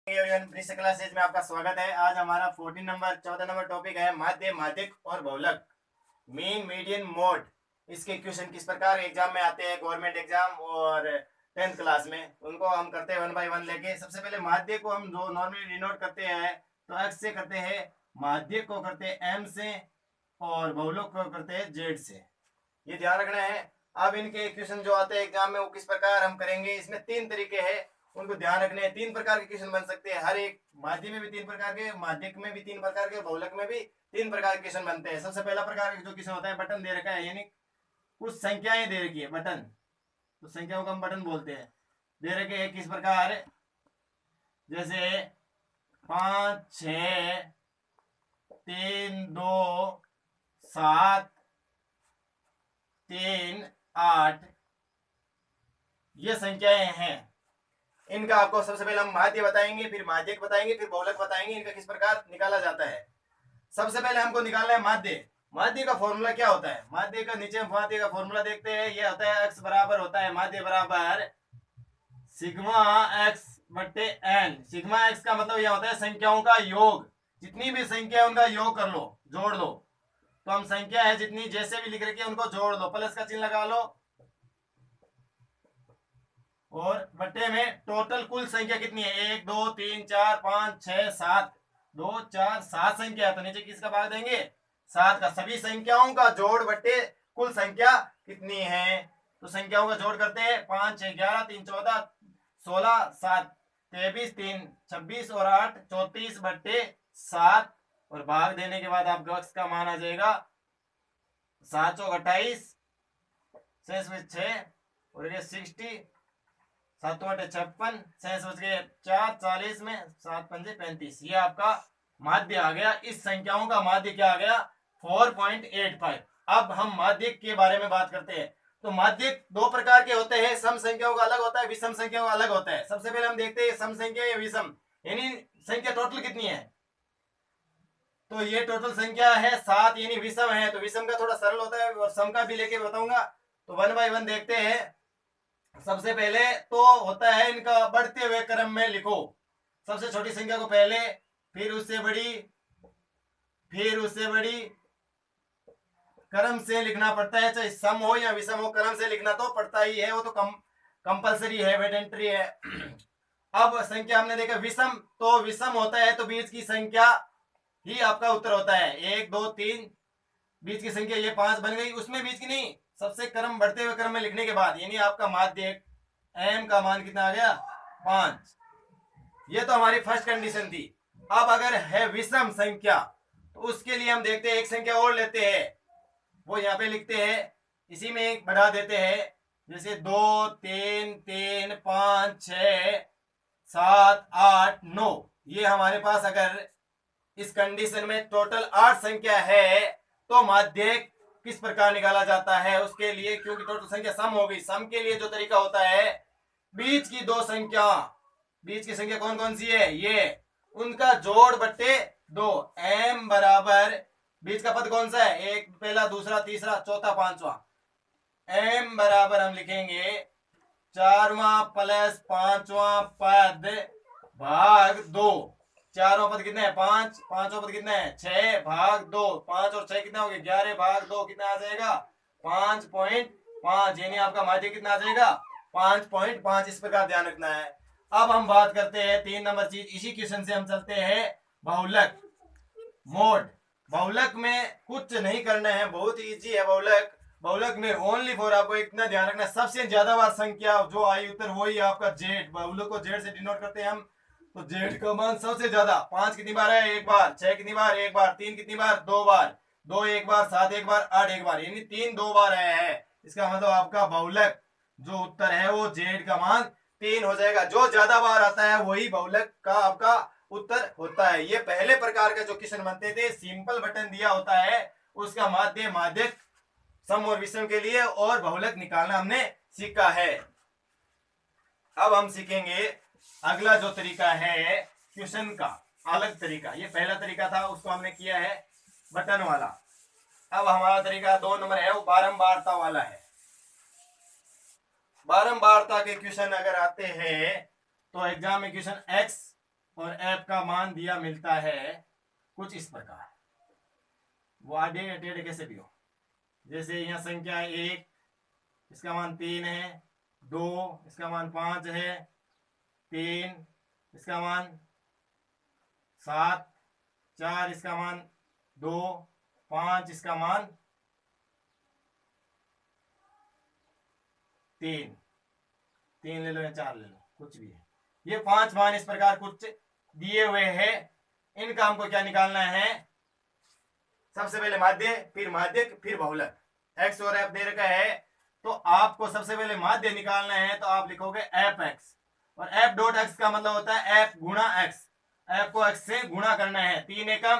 Classes में आपका स्वागत है। आज हमारा 14 नंबर टॉपिक है माध्य, माध्यक और बहुलक, मीन, मीडियन, मोड। इसके क्वेश्चन किस प्रकार एग्जाम में आते हैं, गवर्नमेंट एग्जाम और 10th क्लास में, उनको हम करते हैं 1 बाय 1 लेके। सबसे पहले माध्य को हम जो नॉर्मली डिनोट करते हैं तो एक्स से करते हैं, माध्यक को करते हैं एम से और बहुलक को करते हैं जेड से। ये ध्यान रखना है। अब इनके क्वेश्चन जो आते हैं एग्जाम में वो किस प्रकार हम करेंगे, इसमें 3 तरीके हैं, उनको ध्यान रखने हैं। 3 प्रकार के क्वेश्चन बन सकते हैं, हर एक माध्य में भी 3 प्रकार के, माध्यक में भी 3 प्रकार के, बहुलक में भी 3 प्रकार के क्वेश्चन बनते हैं। सबसे पहला प्रकार जो क्वेश्चन होता है, बटन दे रखा है, यानी कुछ संख्याएं दे रखी है, बटन, तो संख्याओं को हम बटन बोलते हैं। दे रखे हैं किस प्रकार, जैसे 5, 6, 3, 2, 7, 3, 8, ये संख्याएं हैं। इनका आपको सबसे पहले हम माध्य बताएंगे, फिर माध्यक बताएंगे, फिर बहुलक बताएंगे, इनका किस प्रकार निकाला जाता है। सबसे पहले हमको निकालना है माध्य। माध्य का फॉर्मूला क्या होता है, माध्य का नीचे हम माध्य का फॉर्मूला देखते हैं। ये होता है x बराबर होता है, माध्य बराबर सिग्मा x बट्टे n। सिग्मा x का मतलब यह होता है संख्याओं का योग, जितनी भी संख्या है उनका योग कर लो, जोड़ लो। तो हम संख्या है जितनी जैसे भी लिख रखी है उनको जोड़ लो, प्लस का चिन्ह लगा लो, और बट्टे में टोटल कुल संख्या कितनी है, 1 2 3 4 5 6 7, 2 4 7 संख्या है, तो नीचे किसका भाग देंगे, 7 का। सभी संख्याओं का जोड़ बट्टे कुल संख्या कितनी है, तो संख्याओं का जोड़ करते हैं। 5 6 11 3 14 16 7 23 3 26 और 8 34 बट्टे 7, और भाग देने के बाद आपका x का मान आ जाएगा 7 चौक 28, शेष में 6 और ये 60, 7 बटे 56, शेष बच गए 4, 40 में 7 पंजे 35। ये आपका माध्य आ गया। इस संख्याओं का माध्य क्या आ गया, 4.85। अब हम माध्यक के बारे में बात करते हैं। तो माध्यक 2 प्रकार के होते हैं, सम संख्याओं का अलग होता है, विषम संख्याओं का अलग होता है। सबसे पहले हम देखते हैं सम संख्या या विषम, यानी संख्या टोटल कितनी है। तो ये टोटल संख्या है 7, यानी विषम है। तो विषम का थोड़ा सरल होता है और सम का भी लेके बताऊंगा। तो 1 बाय 1 देखते हैं। सबसे पहले तो होता है इनका बढ़ते हुए क्रम में लिखो, सबसे छोटी संख्या को पहले, फिर उससे बड़ी, फिर उससे बड़ी, क्रम से लिखना पड़ता है, चाहे सम हो या विषम हो, क्रम से लिखना तो पड़ता ही है, वो तो कंपलसरी है, वेडेंट्री है। अब संख्या हमने देखा विषम, तो विषम होता है तो बीच की संख्या ही आपका उत्तर होता है। 1 2 3 बीच की संख्या ये 5 बन गई, उसमें बीच की नहीं, सबसे क्रम बढ़ते हुए क्रम में लिखने के बाद, यानी आपका माध्य एम का मान कितना आ गया, 5। ये तो हमारी फर्स्ट कंडीशन थी। अब अगर है विषम संख्या तो उसके लिए हम देखते हैं, एक संख्या और लेते हैं, वो यहाँ पे लिखते हैं, इसी में एक बढ़ा देते हैं, जैसे 2 3 3 5 6 7 8 9। ये हमारे पास अगर इस कंडीशन में टोटल 8 संख्या है तो माध्यक किस प्रकार निकाला जाता है उसके लिए, क्योंकि टोटल संख्या सम हो गई। सम के लिए जो तरीका होता है, बीच की 2 संख्या, बीच की संख्या कौन कौन सी है, ये, उनका जोड़ बट्टे 2। एम बराबर बीच का पद कौन सा है, एक, पहला, दूसरा, तीसरा, चौथा, पांचवा। एम बराबर हम लिखेंगे 4वां प्लस 5वां पद भाग 2। 4वां पद कितना है, 5, 5वां पद कितना है, 6 भाग 2, 5 और 6 कितना हो गया, 11 भाग 2 कितना आ जाएगा, 5.5, यानी आपका माध्य कितना आ जाएगा, 5.5। इस प्रकार ध्यान रखना है। अब हम बात करते हैं 3 नंबर चीज, इसी क्वेश्चन से हम चलते हैं बहुलक, मोड। बहुलक में कुछ नहीं करना है, बहुत इजी है बहुलक। बहुलक में ओनली फॉर आपको इतना ध्यान रखना, सबसे ज्यादा बार संख्या जो आई उत्तर वही आपका जेड। बहुलक को जेड से डिनोट करते हैं हम, तो जेड का मान सबसे ज्यादा। 5 कितनी बार है, 1 बार। 6 कितनी बार, 1 बार। 3 कितनी बार, 2 बार। 2 1 बार, 7 1 बार, 8 1 बार, यानी 3 2 बार आया है। इसका मतलब आपका बहुलक जो उत्तर है वो जेड का मान 3 हो जाएगा। जो ज्यादा बार आता है वही बहुलक का आपका उत्तर होता है। ये पहले प्रकार का जो क्वेश्चन बनते थे, सिंपल बटन दिया होता है, उसका माध्य, माध्यक, सम और विषम के लिए और बहुलक निकालना हमने सीखा है। अब हम सीखेंगे अगला जो तरीका है क्वेश्चन का, अलग तरीका। ये पहला तरीका था, उसको हमने किया है बटन वाला। अब हमारा तरीका 2 नंबर है, वो बारंबारता वाला है। बारंबारता के क्वेश्चन अगर आते हैं तो एग्जाम में क्वेश्चन x और f का मान दिया मिलता है कुछ इस प्रकार। वो आधे टेढ़े कैसे भी हो, जैसे यहाँ संख्या 1 इसका मान 3 है, 2 इसका मान 5 है, 3 इसका मान 7, 4 इसका मान 2, 5 इसका मान 3 ले लो या 4 ले लो, कुछ भी है। ये 5 मान इस प्रकार कुछ दिए हुए हैं। इनका हमको क्या निकालना है? सबसे पहले माध्य, फिर माध्यक, फिर बहुलक। x और f दे रखा है, तो आपको सबसे पहले माध्य निकालना है, तो आप लिखोगे एफ एक्स, और एफ डॉट एक्स का मतलब होता है एफ गुणा एक्स। एफ को एक्स से गुणा करना है। 3 एकम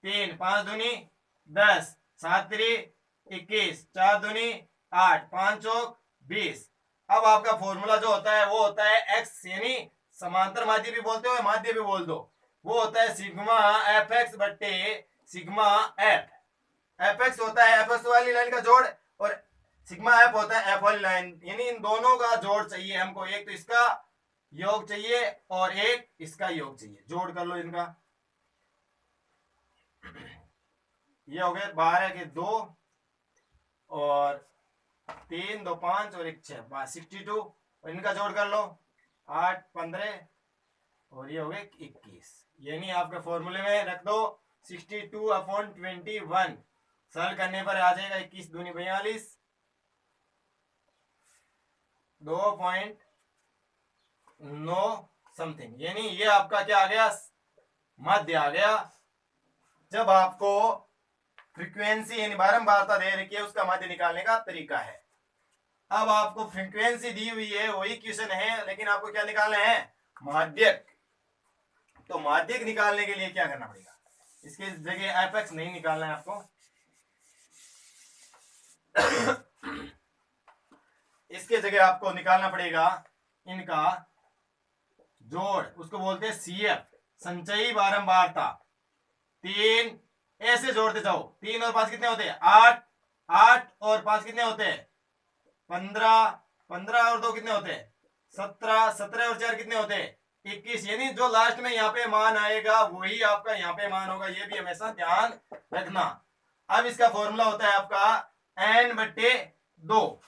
3, 5 दूनी 10, 7 3 21, 4 दूनी 8, 5 चौक 20। अब आपका फॉर्मूला जो होता है वो होता है एक्स, यानी समांतर माध्य भी बोलते हो, माध्य भी बोल दो, वो होता है सिग्मा एफ एक्स बट्टे सिग्मा एफ। एफ एक्स होता है एफ एक्स वाली लाइन का जोड़, और सिग्मा एफ होता है एफ वाली लाइन, यानी इन दोनों का जोड़ चाहिए हमको। एक तो इसका योग चाहिए और एक इसका योग चाहिए। जोड़ कर लो इनका। ये हो गए 12 के 2 और 3, 2 5 और 1 6, 62। और इनका जोड़ कर लो 8 15 और ये हो गए 21। यानी आपके फॉर्मूले में रख दो 62/21। सरल करने पर आ जाएगा 21 दूनी 42, 2.9 समथिंग। यानी ये आपका क्या आ गया? माध्य आ गया। जब आपको फ्रीक्वेंसी यानी बारंबारता दे रखी है, उसका माध्य निकालने का तरीका है। अब आपको फ्रीक्वेंसी दी हुई है, वही क्वेश्चन है, लेकिन आपको क्या निकालना है? माध्यक। तो माध्यक निकालने के लिए क्या करना पड़ेगा? इसके जगह एफ एक्स नहीं निकालना है आपको। इसके जगह आपको निकालना पड़ेगा इनका जोड़, उसको बोलते हैं सीएफ, संचयी बारंबारता। 3 ऐसे जोड़ते जाओ। 3 और 5 कितने होते हैं? 8, 8 और 5 कितने होते हैं? 15, 15 और 2 कितने होते हैं? 17, 17 और 4 कितने होते हैं? 21। यानी जो लास्ट में यहाँ पे मान आएगा वही आपका यहाँ पे मान होगा, ये भी हमेशा ध्यान रखना। अब इसका फॉर्मूला होता है आपका n/2।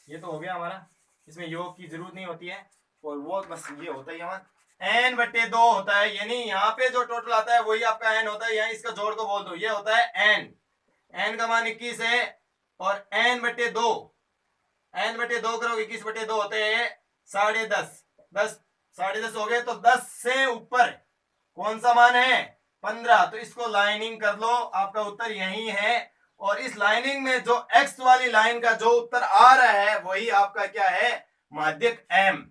ये तो हो गया हमारा, इसमें योग की जरूरत नहीं होती है, और वो बस ये होता है यहाँ n/2 होता है। यानी यहाँ पे जो टोटल आता है वही आपका n होता है। यहाँ इसका जोड़ को बोल दो, ये होता है n। n का मान 21 है, और n/2, n/2 करो 21/2 होते हैं 10.5। 10 10.5 हो गए, तो 10 से ऊपर कौन सा मान है? 15। तो इसको लाइनिंग कर लो, आपका उत्तर यही है। और इस लाइनिंग में जो x वाली लाइन का जो उत्तर आ रहा है वही आपका क्या है? माध्यक m।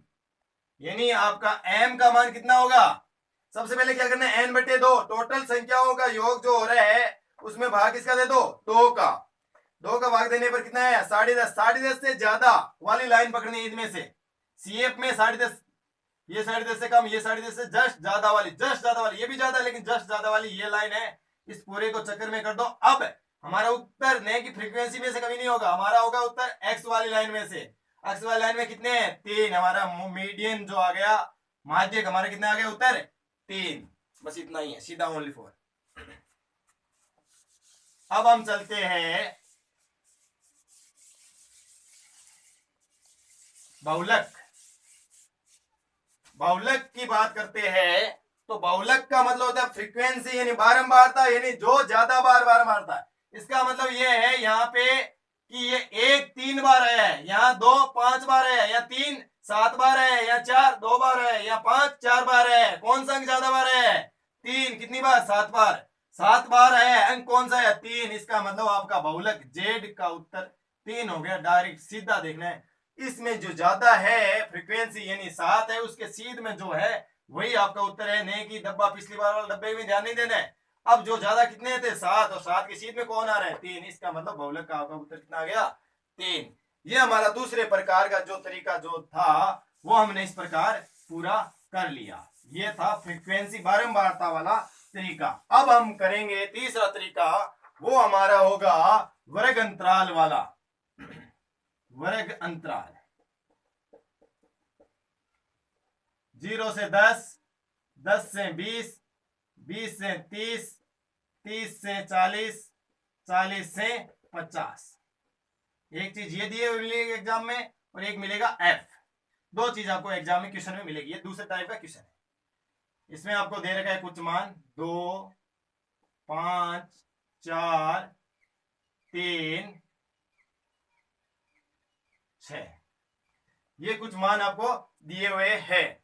यानी आपका m का मान कितना होगा? सबसे पहले क्या करना है? n/2 टोटल संख्याओं का योग जो हो रहा है उसमें भाग किसका दे दो? 2 का। 2 का भाग देने पर कितना है? 10.5। 10.5 से ज्यादा वाली लाइन पकड़नी है इनमें से। सीएफ में 10.5, ये 10.5 से कम, ये 10.5 से जस्ट ज्यादा वाली, जस्ट ज्यादा वाली, ये भी ज्यादा लेकिन जस्ट ज्यादा वाली ये लाइन है। इस पूरे को चक्कर में कर दो। अब हमारा उत्तर ने की फ्रीक्वेंसी में से कभी नहीं होगा, हमारा होगा उत्तर एक्स वाली लाइन में से। एक्स वाली लाइन में कितने हैं? 3। हमारा मीडियन जो आ गया, माध्यक हमारा कितना आ गया उत्तर? 3। बस इतना ही है, सीधा ओनली 4। अब हम चलते हैं बहुलक। बहुलक की बात करते हैं, तो बहुलक का मतलब होता है फ्रीक्वेंसी यानी बारंबारता, यानी जो ज्यादा बार बारंबारता है। इसका मतलब ये है यहाँ पे कि ये 1 3 बार है, यहाँ 2 5 बार है, या 3 7 बार है, या 4 2 बार है, या 5 4 बार है। कौन सा अंक ज्यादा बार है? 3। कितनी बार? 7 बार। 7 बार है, अंक कौन सा है? 3। इसका मतलब आपका बहुलक जेड का उत्तर 3 हो गया। डायरेक्ट सीधा देखना है, इसमें जो ज्यादा है फ्रीक्वेंसी यानी 7 है, उसके सीध में जो है वही आपका उत्तर है। नहीं कि डब्बा पिछली बार वाला डब्बे में ध्यान नहीं देना है। अब जो ज्यादा कितने थे? 7, और 7 के सीध में कौन आ रहा है? 3। इसका मतलब बहुलक का आपका उत्तर कितना आ गया? 3। ये हमारा दूसरे प्रकार का जो तरीका जो था वो हमने इस प्रकार पूरा कर लिया। ये था फ्रीक्वेंसी बारंबारता वाला तरीका। अब हम करेंगे तीसरा तरीका, वो हमारा होगा वर्ग अंतराल वाला। वर्ग अंतराल। 0 से 10, 10 से 20, 20 से 30, 30 से 40, 40 से 50। एक चीज ये दी हुई मिलेगी एग्जाम में और एक मिलेगा एफ। दो चीज आपको एग्जाम में क्वेश्चन में मिलेगी। ये दूसरे टाइप का क्वेश्चन है। इसमें आपको दे रखा है कुछ मान 2, 5, 4, 3, 6, ये कुछ मान आपको दिए हुए हैं।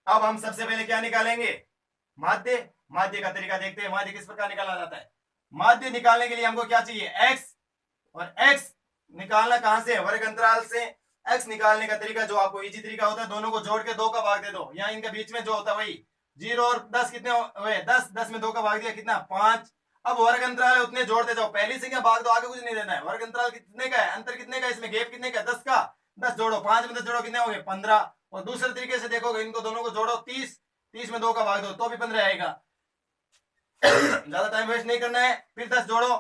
अब हम सबसे पहले क्या निकालेंगे? माध्य। माध्य का तरीका देखते हैं। माध्य किस प्रकार निकाला जाता है? माध्य निकालने के लिए हमको क्या चाहिए? x, और x निकालना कहां से? वर्ग अंतराल से। x निकालने का तरीका जो आपको इजी तरीका होता है, दोनों को जोड़ के 2 का भाग दे दो। यहाँ इनके बीच में जो होता है वही 0 और 10 कितने हुए? 10, 10 में 2 का भाग दिया कितना? 5। अब वर्ग अंतराल है उतने जोड़ते जाओ, पहली से क्या भाग दो, आगे कुछ नहीं देना है। वर्ग अंतराल कितने का है? अंतर कितने का है इसमें? गैप कितने का? 10 का। 10 जोड़ो, 5 में 10 जोड़ो, कितने हो गए? 15। और दूसरे तरीके से देखोगे, इनको दोनों को जोड़ो 30, 30 में 2 का भाग दो तो भी 15 आएगा। ज्यादा टाइम वेस्ट नहीं करना है। फिर 10 जोड़ो,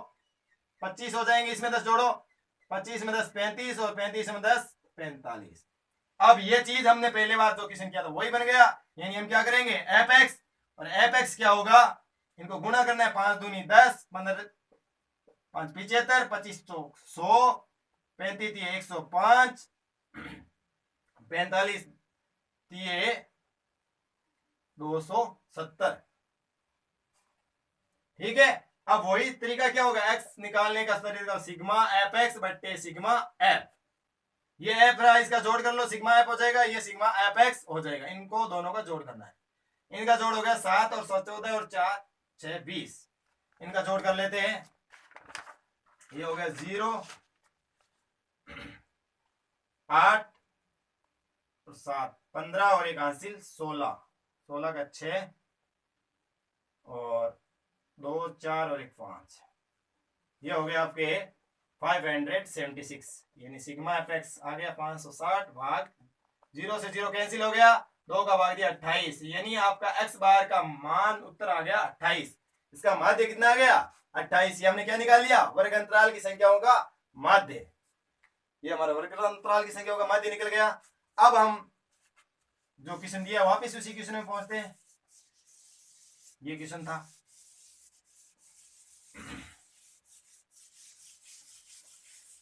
25 हो जाएंगे। इसमें 10 जोड़ो, 25 में 10 35, और 35 में 10 45। अब ये चीज हमने पहले बार जो क्वेश्चन किया था वही बन गया। यानी हम क्या करेंगे? एफ एक्स, और एफ एक्स क्या होगा? इनको गुणा करना है। 5 दूनी 10, 15 5 75, 25 100, 35 105, 45 270। ठीक है। अब वही तरीका क्या होगा? एक्स निकालने का तरीका सिग्मा एफ एक्स बट्टे सिग्मा एफ। ये एफ रहा, इसका जोड़ कर लो, सिग्मा एफ हो जाएगा। ये सिग्मा एफ एक्स हो जाएगा। इनको दोनों का जोड़ करना है। इनका जोड़ हो गया 7 और 7 14 और 4 6 20। इनका जोड़ कर लेते हैं। ये हो गया 0 8 और 7 15, और एक हासिल 16, 16 का 6 और 2 4 और एक 5। ये हो गया आपके 576। यानी सिग्मा एफ एक्स आ गया 560 भाग 0 से 0 कैंसिल हो गया, 2 का भाग दिया 28। यानी आपका एक्स बार का मान उत्तर आ गया 28। इसका माध्य कितना आ गया? 28। ये हमने क्या निकाल लिया? वर्ग अंतराल की संख्याओं का माध्य। ये हमारा वर्ग अंतराल की संख्याओं का माध्य निकल गया। अब हम जो क्वेश्चन दिया वापस उसी क्वेश्चन में पहुंचते हैं। ये क्वेश्चन था,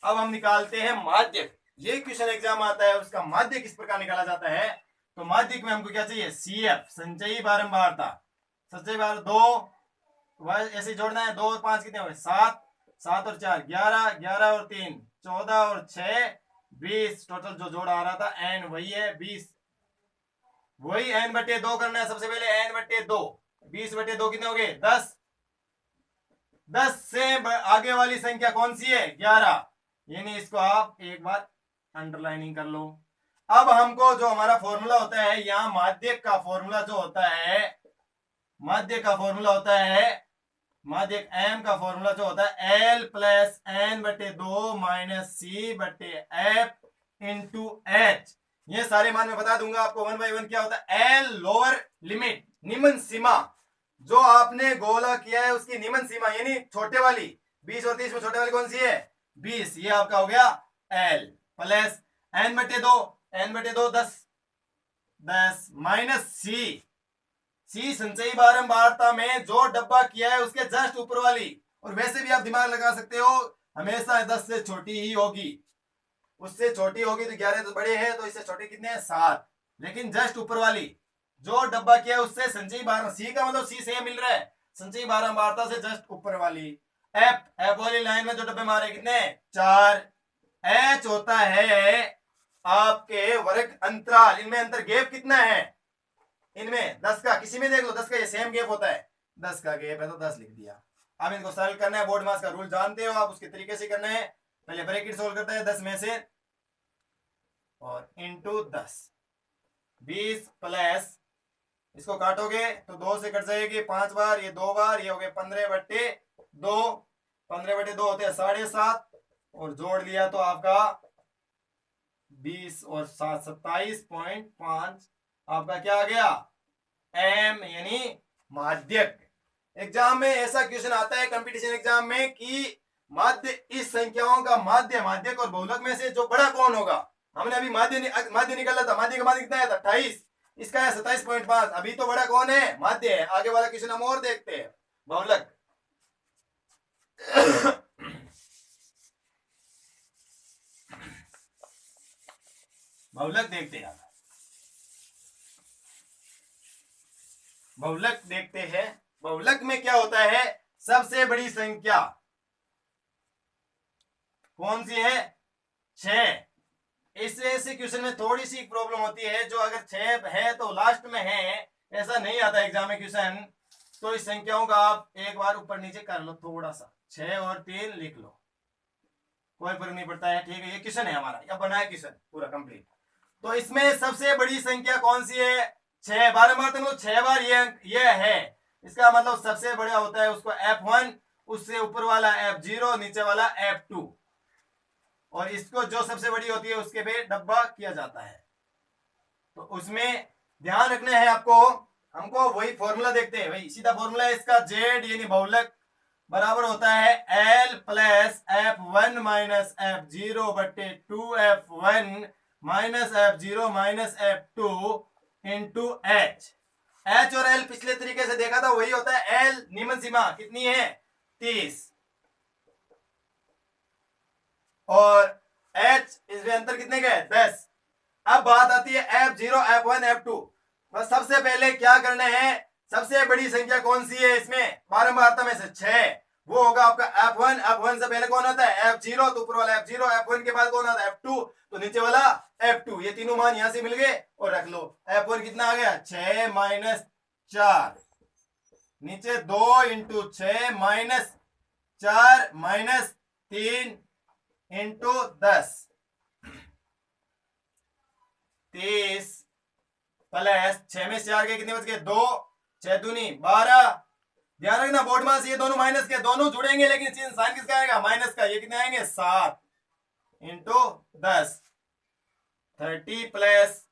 अब हम निकालते हैं माध्य। ये क्वेश्चन एग्जाम आता है, उसका माध्य किस प्रकार निकाला जाता है? तो माध्य में हमको क्या चाहिए? CF, संचयी बारंबारता। संचयी बार 2 ऐसे जोड़ना है। 2 और 5 कितने हुए? 7, 7 और 4 11, 11 और 3 14 और 6 20। टोटल जो जोड़ आ रहा था n वही है 20। वही n बटे 2 करना है। सबसे पहले n बटे 2, 20 बटे 2 कितने हो गए? 10। 10 से आगे वाली संख्या कौन सी है? 11। यानी इसको आप एक बार अंडरलाइनिंग कर लो। अब हमको जो हमारा फॉर्मूला होता है, यहां माध्यक का फॉर्मूला जो होता है, माध्य का फॉर्मूला होता है, माध्यक m का फॉर्मूला जो होता है l प्लस n बटे 2 माइनस c बटे f इंटू h। ये सारे मान मैं बता दूंगा आपको 1 बाई 1। क्या होता है? l लोअर लिमिट, निम्न सीमा। जो आपने गोला किया है उसकी निम्न सीमा, यानी छोटे वाली 20 और 30 में छोटे वाली कौन सी है? 20। ये आपका हो गया l प्लस n बटे 2, n बटे 2 10, 10 माइनस c संचयी बारंबारता में जो डब्बा किया है उसके जस्ट ऊपर वाली। और वैसे भी आप दिमाग लगा सकते हो, हमेशा 10 से छोटी ही होगी। उससे छोटी होगी तो 11 तो बड़े हैं, तो इससे छोटी कितने हैं? 7। लेकिन जस्ट ऊपर वाली जो डब्बा किया है उससे संचयी बारंबारता, सी का मतलब सी से मिल रहा है, संचयी बारंबारता से जस्ट ऊपर वाली। एफ वाली लाइन में जो डब्बे मारे कितने? 4। एच होता है आपके वर्ग अंतराल। इनमें अंतर गैप कितना है? इनमें 10 का, किसी में देख लो 10 का, ये सेम गैप होता है। 10 का गैप है तो 10 लिख दिया। अब इनको सरल करना है। बोर्ड मास का रूल जानते हो आप, उसके तरीके से करना है। पहले ब्रैकेट सोल्व करता है 10 में से और इनटू 10, 20 प्लस, इसको काटोगे तो 2 से कट जाएगी 5 बार, ये 2 बार, ये हो गए 15 बट्टे 2। 15 बट्टे 2 होते हैं 7.5, और जोड़ लिया तो आपका 20 और 7 27.5 आपका क्या आ गया? m, यानी माध्यक। एग्जाम में ऐसा क्वेश्चन आता है कंपटीशन एग्जाम में कि माध्य, इस संख्याओं का माध्य, माध्यक और बहुलक में से जो बड़ा कौन होगा। हमने अभी माध्य निकाला था। माध्य का माध्य कितना आया था? 28। इसका है 27.5। अभी तो बड़ा कौन है, माध्य है। आगे वाला क्वेश्चन हम और देखते हैं, बहुलक। बहुलक देखते हैं, बहुलक देखते हैं। बहुलक में क्या होता है, सबसे बड़ी संख्या कौन सी है, 6। ऐसे क्वेश्चन में थोड़ी सी प्रॉब्लम होती है, जो अगर 6 है तो लास्ट में है, ऐसा नहीं आता एग्जाम में क्वेश्चन। तो इस संख्याओं का आप एक बार ऊपर नीचे कर लो, थोड़ा सा 6 और 3 लिख लो, कोई फर्क नहीं पड़ता है। ठीक है, ये क्वेश्चन है हमारा, या बना है क्वेश्चन पूरा कंप्लीट। तो इसमें सबसे बड़ी संख्या कौन सी है, 6। बारंबार तुम लोग 6 बार ये है, इसका मतलब सबसे बड़ा होता है उसको F1, उससे ऊपर वाला F0, नीचे वाला F2, और इसको जो सबसे बड़ी होती है उसके पे डब्बा किया जाता है। तो उसमें ध्यान रखना है आपको, हमको वही फॉर्मूला देखते हैं, वही सीधा फॉर्मूला है इसका। Z यानी बहुलक बराबर होता है L plus F1 minus F0 बटे 2F1 minus F0 minus F2 into H। H और L पिछले तरीके से देखा था, वही होता है L। निम्न सीमा कितनी है, 30, और H इसमें अंतर कितने का है, 10। अब बात आती है F0, F1, F2। बस सबसे पहले क्या करना है, सबसे बड़ी संख्या कौन सी है इसमें, बारंबारता में से 6, वो होगा आपका F1। F1 से पहले कौन आता है, F0, तो ऊपर वाला F0। F1 के बाद कौन आता है, F2, तो नीचे वाला F2। ये तीनों मान यहां से मिल गए, और रख लो। F1 कितना आ गया, 6 माइनस 4, नीचे 2 into 6 minus 4 minus 3 into 10, 30 plus 6 में 4 के कितने बच गए, 2, 6 दूनी 12। ध्यान रखना बोर्ड में ये दोनों माइनस के, दोनों जुड़ेंगे लेकिन साइन किसका आएगा, माइनस का। ये कितने आएंगे, 7 इंटू 10, 30 प्लस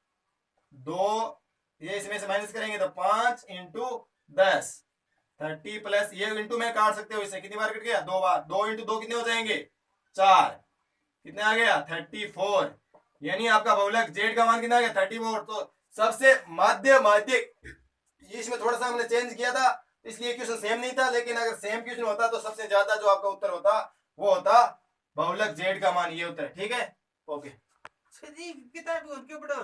2, ये इसमें से माइनस करेंगे तो 5 इंटू 10, 30 प्लस, ये इंटू में काट सकते हो इसे, कितनी बार कट गया, 2 बार। 2 इंटू 2 कितने हो जाएंगे, 4, कितने आ गया, 34। यानी आपका बहुलक जेड का मान कितना आ गया, 34। तो सबसे माध्य इसमें थोड़ा सा हमने चेंज किया था, इसलिए क्वेश्चन सेम नहीं था, लेकिन अगर सेम क्वेश्चन होता तो सबसे ज्यादा जो आपका उत्तर होता वो होता बहुलक जेड का मान, ये उत्तर। ठीक है, ओके। किताब क्यों पढ़ो।